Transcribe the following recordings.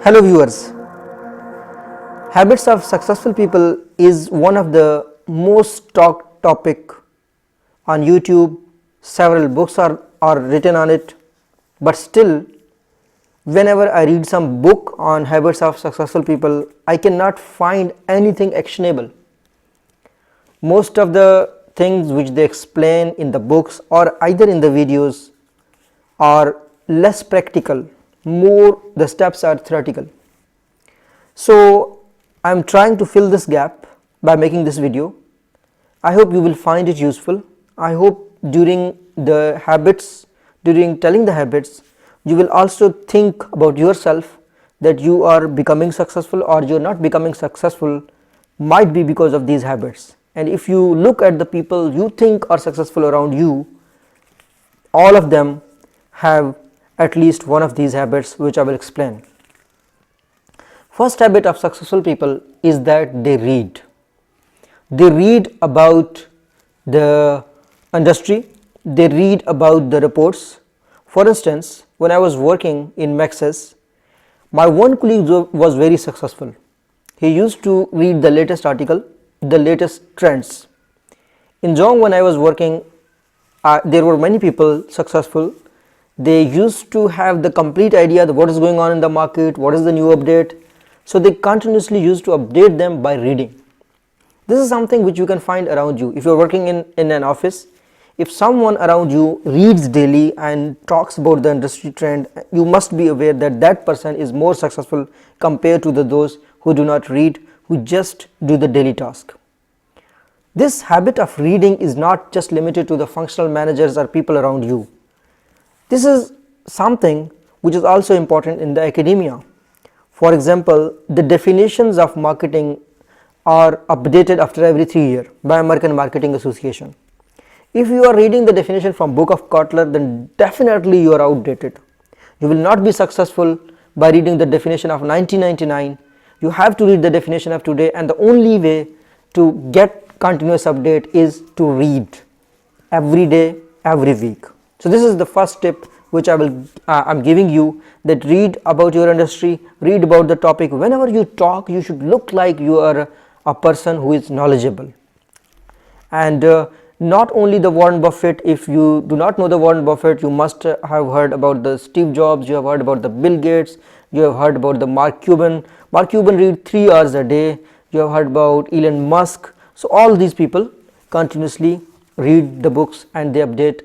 Hello viewers, habits of successful people is one of the most talked topic on YouTube. Several books are written on it, but still whenever I read some book on habits of successful people, I cannot find anything actionable. Most of the things which they explain in the books or either in the videos are less practical, more the steps are theoretical. So I am trying to fill this gap by making this video. I hope you will find it useful. I hope during telling the habits, you will also think about yourself that you are becoming successful or you are not becoming successful might be because of these habits. And if you look at the people you think are successful around you, all of them have at least one of these habits, which I will explain. First habit of successful people is that they read. They read about the industry, they read about the reports. For instance, when I was working in Maxis, my one colleague was very successful. He used to read the latest article, the latest trends. In Zong, when I was working, there were many people successful. They used to have the complete idea of what is going on in the market, what is the new update. So they continuously used to update them by reading. This is something which you can find around you. If you are working in an office, if someone around you reads daily and talks about the industry trend, you must be aware that that person is more successful compared to those who do not read, who just do the daily task. This habit of reading is not just limited to the functional managers or people around you. This is something which is also important in the academia. For example, the definitions of marketing are updated after every 3 years by American Marketing Association. If you are reading the definition from book of Kotler, then definitely you are outdated. You will not be successful by reading the definition of 1999. You have to read the definition of today, and the only way to get continuous update is to read every day, every week. So this is the first tip which I'm giving you, that read about your industry, read about the topic. Whenever you talk, you should look like you are a person who is knowledgeable. And not only the Warren Buffett. If you do not know the Warren Buffett, you must have heard about the Steve Jobs, you have heard about the Bill Gates, you have heard about the Mark Cuban. Mark Cuban read 3 hours a day. You have heard about Elon Musk. So all these people continuously read the books and they update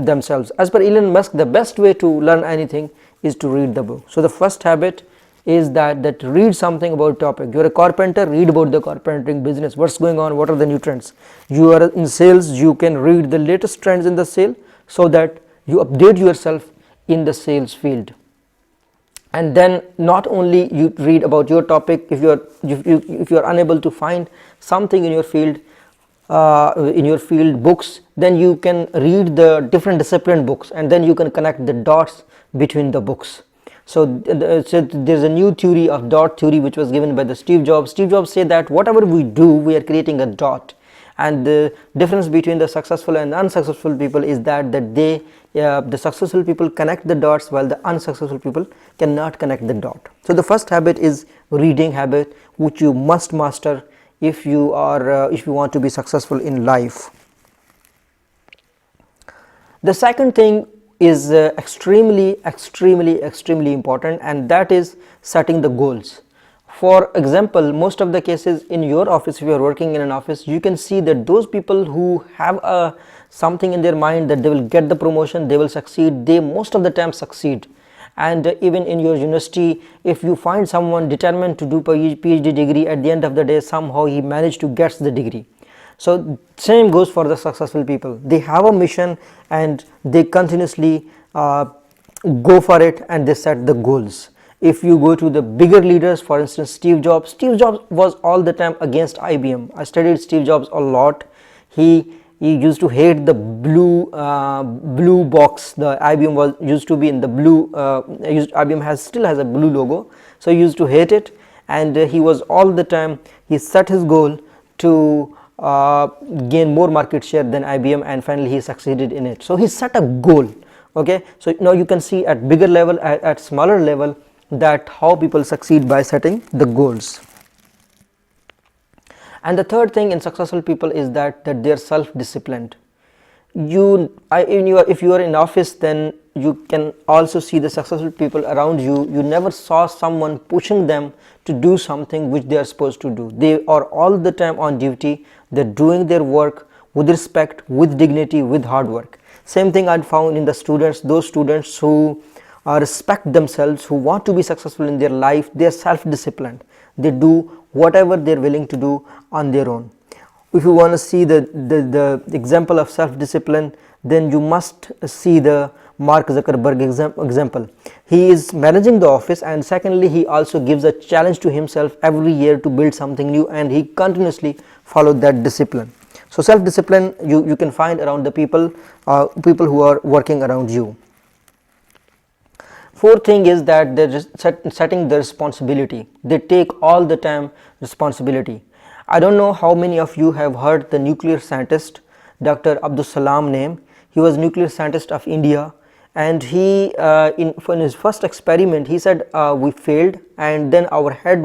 themselves. As per Elon Musk, the best way to learn anything is to read the book. So the first habit is that read something about topic. You are a carpenter, read about the carpentering business, what's going on, what are the new trends. You are in sales, you can read the latest trends in the sale so that you update yourself in the sales field. And then not only you read about your topic, if you are unable to find something in your field books, then you can read the different discipline books and then you can connect the dots between the books. So there's a new theory of dot theory which was given by the Steve Jobs. Steve Jobs said that whatever we do, we are creating a dot, and the difference between the successful and unsuccessful people is that the successful people connect the dots while the unsuccessful people cannot connect the dot. So the first habit is reading habit, which you must master if you want to be successful in life. The second thing is extremely important, and that is setting the goals. For example, most of the cases in your office, if you are working in an office, you can see that those people who have something in their mind that they will get the promotion, they will succeed, they most of the time succeed. And even in your university, if you find someone determined to do PhD degree, at the end of the day somehow he managed to get the degree. So same goes for the successful people. They have a mission and they continuously go for it and they set the goals. If you go to the bigger leaders, for instance Steve Jobs was all the time against IBM. I studied Steve Jobs a lot. He used to hate the blue box. The IBM used to be in the blue. IBM still has a blue logo, so he used to hate it, and he was all the time. He set his goal to gain more market share than IBM, and finally he succeeded in it. So he set a goal. Okay, so now you can see at bigger level, at smaller level, that how people succeed by setting the goals. And the third thing in successful people is that they are self-disciplined. If you are in office, then you can also see the successful people around you. You never saw someone pushing them to do something which they are supposed to do. They are all the time on duty. They're doing their work with respect, with dignity, with hard work. Same thing I found in the students. Those students who respect themselves, who want to be successful in their life, they are self-disciplined. They do whatever they're willing to do on their own. If you want to see the example of self-discipline, then you must see the Mark Zuckerberg example. He is managing the office, and secondly he also gives a challenge to himself every year to build something new, and he continuously followed that discipline. So self-discipline you can find around the people who are working around you. Fourth thing is that they're setting the responsibility. They take all the time responsibility. I don't know how many of you have heard the nuclear scientist Dr. Abdul Salam name. He was nuclear scientist of India, and he in his first experiment he said we failed, and then our head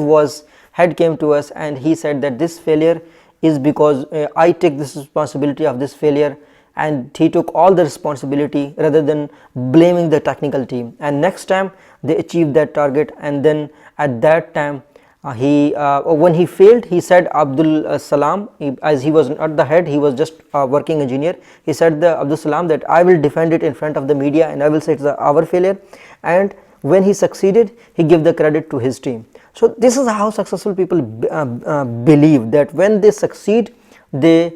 came to us and he said that this failure is because I take this responsibility of this failure, and he took all the responsibility rather than blaming the technical team. And next time they achieved that target, and then at that time when he failed, he said Abdul Salam, as he was not the head, he was just a working engineer, he said the Abdul Salam that I will defend it in front of the media and I will say it's our failure, and when he succeeded he gave the credit to his team. So this is how successful people believe that when they succeed, they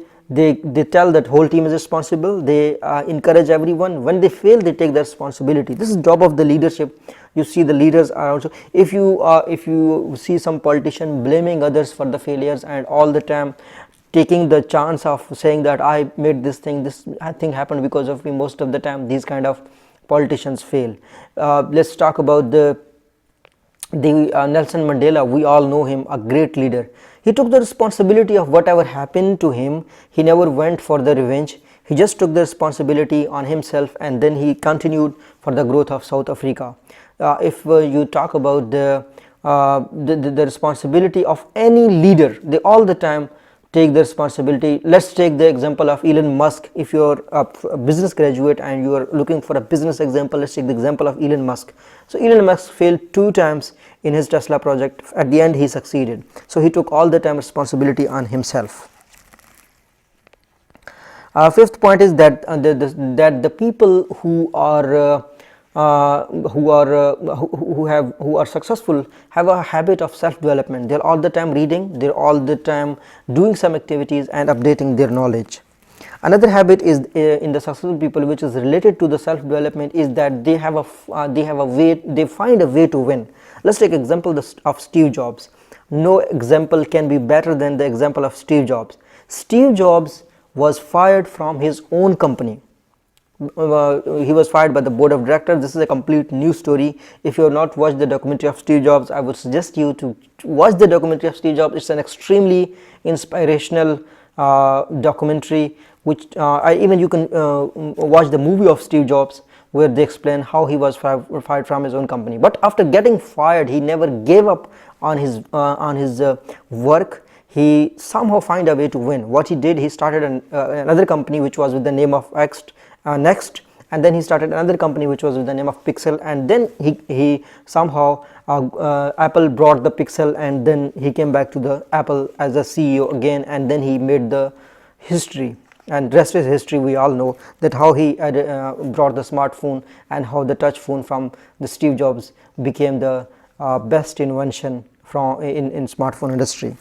tell that whole team is responsible, they encourage everyone. When they fail, they take the responsibility. This is the job of the leadership. You see the leaders are also, if you see some politician blaming others for the failures and all the time taking the chance of saying that I made this thing happened because of me, most of the time these kind of politicians fail. Let's talk about the Nelson Mandela. We all know him, a great leader. He took the responsibility of whatever happened to him. He never went for the revenge. He just took the responsibility on himself, and then he continued for the growth of South Africa. If you talk about the responsibility of any leader, they all the time take the responsibility. Let's take the example of Elon Musk. If you're a business graduate and you are looking for a business example, let's take the example of Elon Musk. So Elon Musk failed 2 times in his Tesla project. At the end he succeeded. So he took all the time responsibility on himself. Fifth point is that the people who are successful have a habit of self-development. They're all the time reading, they're all the time doing some activities and updating their knowledge. Another habit is in the successful people, which is related to the self-development, is that they find a way to win. Let's take example of Steve Jobs. No example can be better than the example of Steve Jobs. Steve Jobs was fired from his own company. He was fired by the board of directors. This is a complete new story. If you have not watched the documentary of Steve Jobs, I would suggest you to watch the documentary of Steve Jobs. It's an extremely inspirational documentary, which you can watch the movie of Steve Jobs, where they explain how he was fired from his own company. But after getting fired, he never gave up on his work. He somehow found a way to win. What he did, he started another company which was with the name of Next, and then he started another company which was with the name of Pixel, and then he somehow Apple brought the Pixel, and then he came back to the Apple as a CEO again, and then he made the history, and rest is history. We all know that how he brought the smartphone and how the touch phone from the Steve Jobs became the best invention in smartphone industry.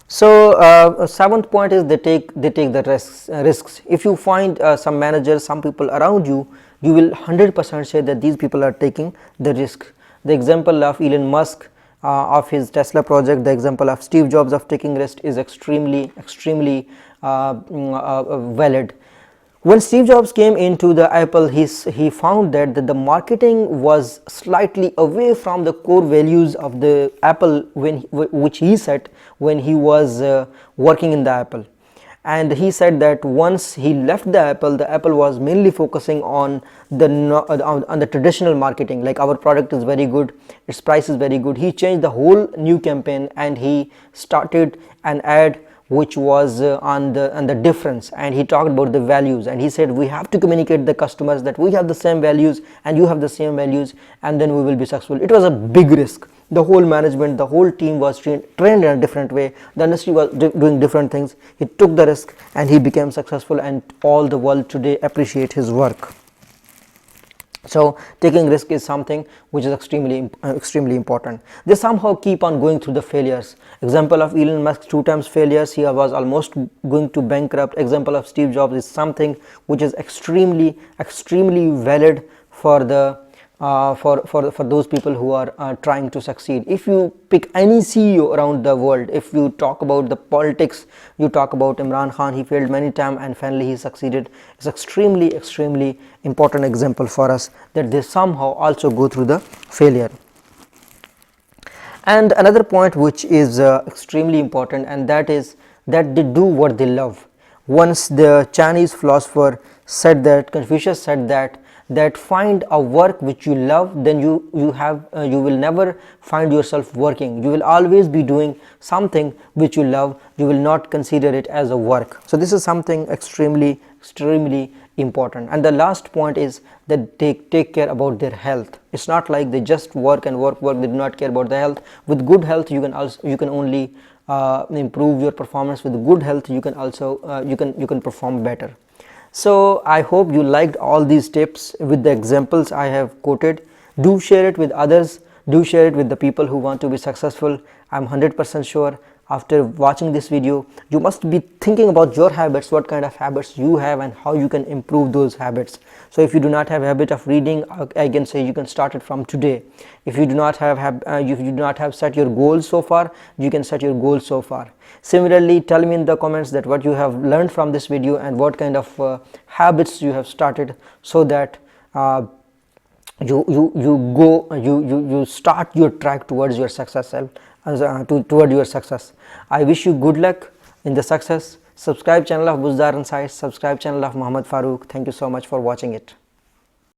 So seventh point is they take the risks. If you find some managers, some people around you, you will 100% say that these people are taking the risk. The example of Elon Musk of his Tesla project, the example of Steve Jobs of taking risk is extremely valid. When Steve Jobs came into the Apple, he found that the marketing was slightly away from the core values of the Apple which he set when he was working in the Apple. and he said that once he left the Apple was mainly focusing on the traditional marketing, like our product is very good, its price is very good. He changed the whole new campaign and he started an ad which was on the difference, and he talked about the values, and he said we have to communicate the customers that we have the same values and you have the same values, and then we will be successful. It was a big risk. The whole management, the whole team was trained in a different way. The industry was doing different things. He took the risk and he became successful, and all the world today appreciate his work. So taking risk is something which is extremely important. They somehow keep on going through the failures. Example of Elon Musk, 2 times failures, he was almost going to bankrupt. Example of Steve Jobs is something which is extremely valid for the for those people who are trying to succeed. If you pick any CEO around the world, if you talk about the politics, you talk about Imran Khan, he failed many times and finally he succeeded. It's extremely important example for us that they somehow also go through the failure. And another point which is extremely important, and that is that they do what they love. Once the Chinese philosopher said that, Confucius said that find a work which you love, then you will never find yourself working. You will always be doing something which you love. You will not consider it as a work. So this is something extremely important. And the last point is that they take care about their health. It's not like they just work, they do not care about the health. With good health you can only improve your performance. With good health you can also you can perform better. So I hope you liked all these tips with the examples I have quoted. Do share it with others. Do share it with the people who want to be successful. I'm 100% sure after watching this video you must be thinking about your habits, what kind of habits you have and how you can improve those habits. So if you do not have a habit of reading, I can say you can start it from today. If you do not have set your goals so far, you can set your goals so far. Similarly, tell me in the comments that what you have learned from this video and what kind of habits you have started, so that you start your track towards your success toward your success. I wish you good luck in the success. Subscribe channel of Buzdar Insights, subscribe channel of Muhammad Farooq. Thank you so much for watching it.